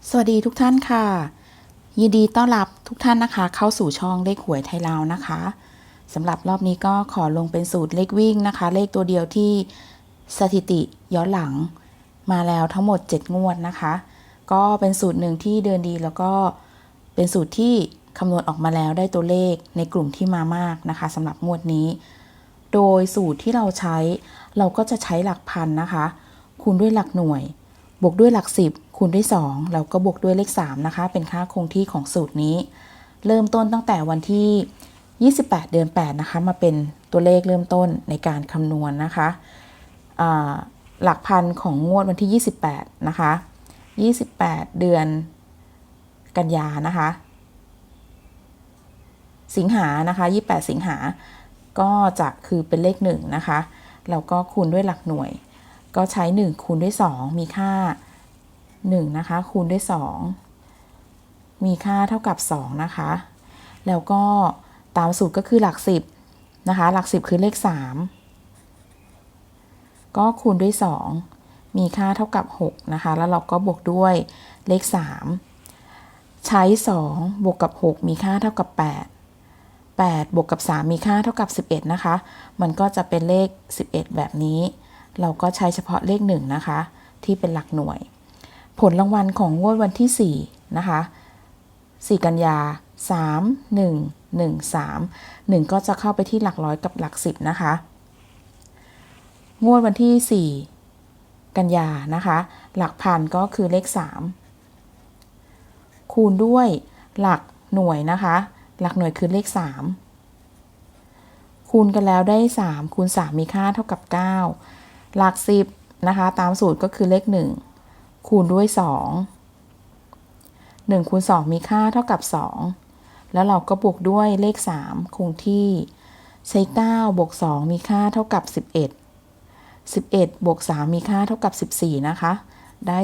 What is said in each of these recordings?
สวัสดีทุกท่านค่ะยินดีต้อนรับทุกท่านนะคะเข้าสู่ช่องเลขหวยไทยลาวนะคะสำหรับรอบนี้ก็ขอลงเป็นสูตรเลขวิ่งนะคะเลขตัวเดียวที่สถิติย้อนหลังมาแล้วทั้งหมด7งวดนะคะก็เป็นสูตรหนึ่งที่เดินดีแล้วก็เป็นสูตรที่คำนวณออกมาแล้วได้ตัวเลขในกลุ่มที่มามากนะคะสำหรับงวดนี้โดยสูตรที่เราใช้เราก็จะใช้หลักพันนะคะคูณด้วยหลักหน่วยบวกด้วยหลัก10คูณด้วย2แล้วก็บวกด้วยเลข3นะคะเป็นค่าคงที่ของสูตรนี้เริ่มต้นตั้งแต่วันที่28เดือน8นะคะมาเป็นตัวเลขเริ่มต้นในการคำนวณนะคะหลักพันของงวดวันที่28นะคะ28เดือนกันยานะคะสิงหานะคะ28สิงหาก็จะคือเป็นเลข1นะคะแล้วก็คูณด้วยหลักหน่วยก็ใช้1คูณด้วย2มีค่า1นะคะคูณด้วย2มีค่าเท่ากับ2นะคะแล้วก็ตามสูตรก็คือหลัก10นะคะหลัก10คือเลข3ก็คูณด้วย2มีค่าเท่ากับ6นะคะแล้วเราก็บวกด้วยเลข3ใช้2บวกกับ6มีค่าเท่ากับ8บวกกับ3มีค่าเท่ากับ11นะคะมันก็จะเป็นเลข11แบบนี้เราก็ใช้เฉพาะเลข1นะคะที่เป็นหลักหน่วยผลรางวัลของงวดวันที่4นะคะ4กันยา3 1 1 3 1ก็จะเข้าไปที่หลักร้อยกับหลัก10นะคะงวดวันที่4กันยานะคะหลักพันก็คือเลข3คูณด้วยหลักหน่วยนะคะหลักหน่วยคือเลข3คูณกันแล้วได้3คูณ3มีค่าเท่ากับ9หลัก10นะคะตามสูตรก็คือเลข1คูณด้วย2 1คูณ2มีค่าเท่ากับ2แล้วเราก็บวกด้วยเลข3คงที่ใช้9บวก2มีค่าเท่ากับ11บวก3มีค่าเท่ากับ14นะคะได้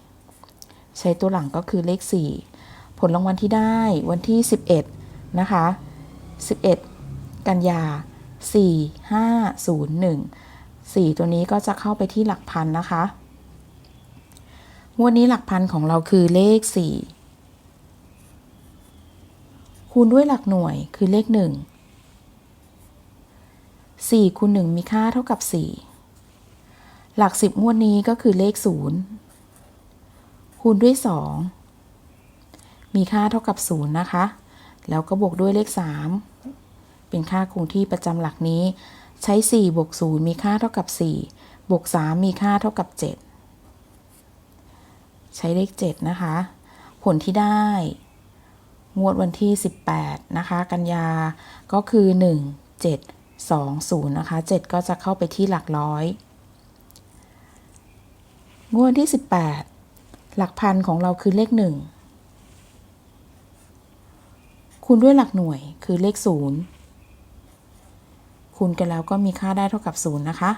14ใช้ตัวหลังก็คือเลข4ผลรางวัลที่ได้วันที่11นะคะ11กันยา4501 4ตัวนี้ก็จะเข้าไปที่หลักพันนะคะงวดนี้หลักพันของเราคือเลข4คูณด้วยหลักหน่วยคือเลข1 4คูณ1มีค่าเท่ากับ4หลัก10งวดนี้ก็คือเลข0คูณด้วย2มีค่าเท่ากับ0นะคะแล้วก็บวกด้วยเลข3เป็นค่าคงที่ประจำหลักนี้ใช้4บวก0มีค่าเท่ากับ4บวก3มีค่าเท่ากับ7ใช้เลข7นะคะผลที่ได้งวดวันที่18นะคะกันยาก็คือ1 7 2 0นะคะ7ก็จะเข้าไปที่หลักร้อยงวดที่18หลักพันของเราคือเลข1คูณด้วยหลักหน่วยคือเลข0คูณกันแล้วก็มีค่าได้เท่ากับ0นะคะ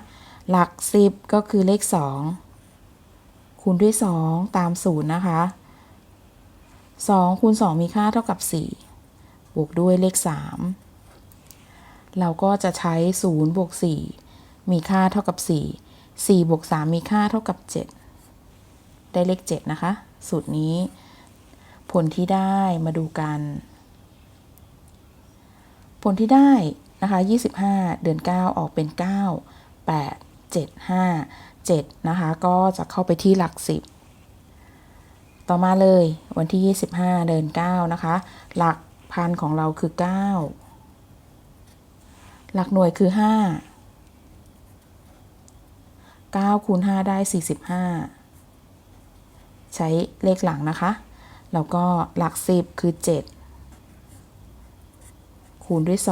หลัก10ก็คือเลข2คูณด้วย2ตาม0นะคะ2คูณ2มีค่าเท่ากับ4บวกด้วยเลข3เราก็จะใช้0บวก4มีค่าเท่ากับ4บวก3มีค่าเท่ากับ7ได้เลข7นะคะสูตรนี้ผลที่ได้มาดูกันผลที่ได้นะคะ25เดือน9ออกเป็น9 8 7 5 7นะคะก็จะเข้าไปที่หลัก10ต่อมาเลยวันที่25เดือน9นะคะหลักพันของเราคือ9หลักหน่วยคือ5 9คูณ5ได้45ใช้เลขหลังนะคะแล้วก็หลัก10คือ7คูณด้วย2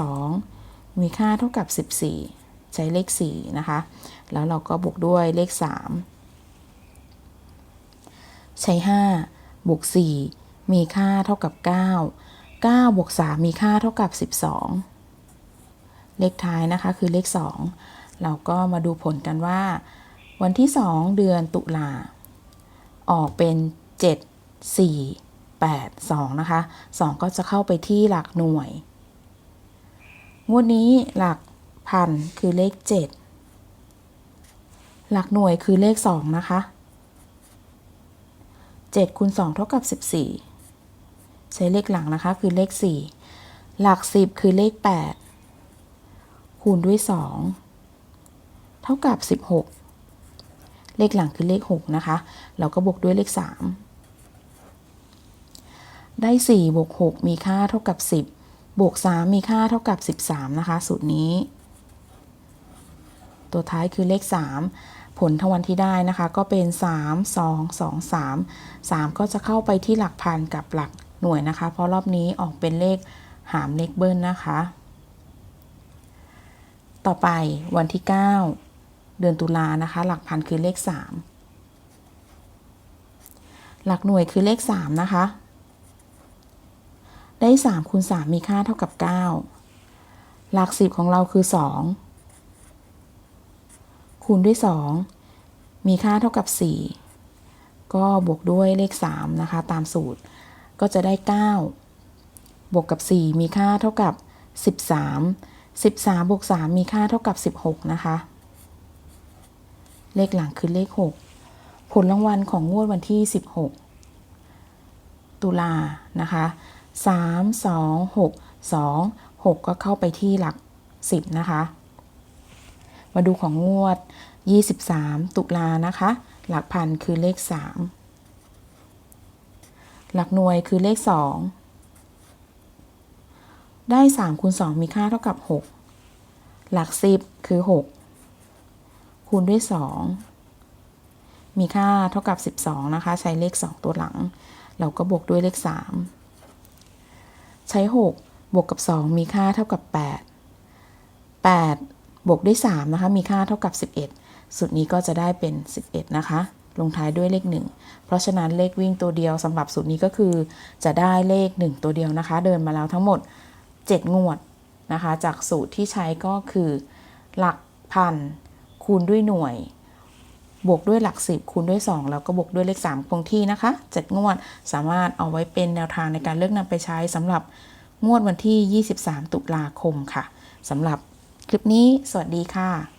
มีค่าเท่ากับ14ใช้เลข4นะคะแล้วเราก็บวกด้วยเลข3ใช้5บวก4มีค่าเท่ากับ9 9บวก3มีค่าเท่ากับ12เลขท้ายนะคะคือเลข2เราก็มาดูผลกันว่าวันที่2เดือนตุลาออกเป็น7 4 8 2นะคะ2ก็จะเข้าไปที่หลักหน่วยงวดนี้หลักพันคือเลข7หลักหน่วยคือเลข2นะคะ 7 คูณ 2 เท่ากับ 14 ใช้เลขหลังนะคะคือเลข 4 หลัก 10 คือเลข 8 คูณด้วย 2 เท่ากับ 16 เลขหลังคือเลข 6 นะคะเราก็บวกด้วยเลข 3 ได้ 4 บวก 6 มีค่าเท่ากับ 10 บวก 3 มีค่าเท่ากับ 13 นะคะสูตรนี้ตัวท้ายคือเลข 3 ผลทวันที่ได้นะคะก็เป็น 3 2 2 3 3 ก็จะเข้าไปที่หลักพันกับหลักหน่วยนะคะเพราะรอบนี้ออกเป็นเลขหามเลขเบิ้ลนะคะต่อไปวันที่ 9 เดือนตุลานะคะหลักพันคือเลข 3 หลักหน่วยคือเลข 3 นะคะได้ 3 คูณ 3 มีค่าเท่ากับ 9 หลัก 10 ของเราคือ 2 คูณด้วย 2 มีค่าเท่ากับ 4 ก็บวกด้วยเลข 3 นะคะตามสูตรก็จะได้ 9 บวกกับ 4 มีค่าเท่ากับ 13 13 บวก 3 มีค่าเท่ากับ 16 นะคะเลขหลังคือเลข 6 ผลรางวัลของงวดวันที่ 16 ตุลานะคะ3 2 6 2 6 ก็เข้าไปที่หลัก 10 นะคะมาดูของงวด 23 ตุลานะคะ หลักพันคือเลข 3 หลักหน่วยคือเลข 2 ได้ 3 คูณ 2 มีค่าเท่ากับ 6 หลัก 10 คือ 6 คูณด้วย 2 มีค่าเท่ากับ 12 นะคะ ใช้เลข 2 ตัวหลัง เราก็บวกด้วยเลข 3 ใช้ 6 บวกกับ 2 มีค่าเท่ากับ 8 บวกด้วย 3 นะคะมีค่าเท่ากับ 11 สูตรนี้ก็จะได้เป็น 11 นะคะลงท้ายด้วยเลข 1 เพราะฉะนั้นเลขวิ่งตัวเดียวสำหรับสูตรนี้ก็คือจะได้เลข 1 ตัวเดียวนะคะเดินมาแล้วทั้งหมด 7 งวดนะคะจากสูตรที่ใช้ก็คือหลักพันคูณด้วยหน่วยบวกด้วยหลัก 10 คูณด้วย 2 แล้วก็บวกด้วยเลข 3 คงที่นะคะ 7 งวดสามารถเอาไว้เป็นแนวทางในการเลือกนำไปใช้สำหรับงวดวันที่ 23 ตุลาคมค่ะสำหรับคลิปนี้สวัสดีค่ะ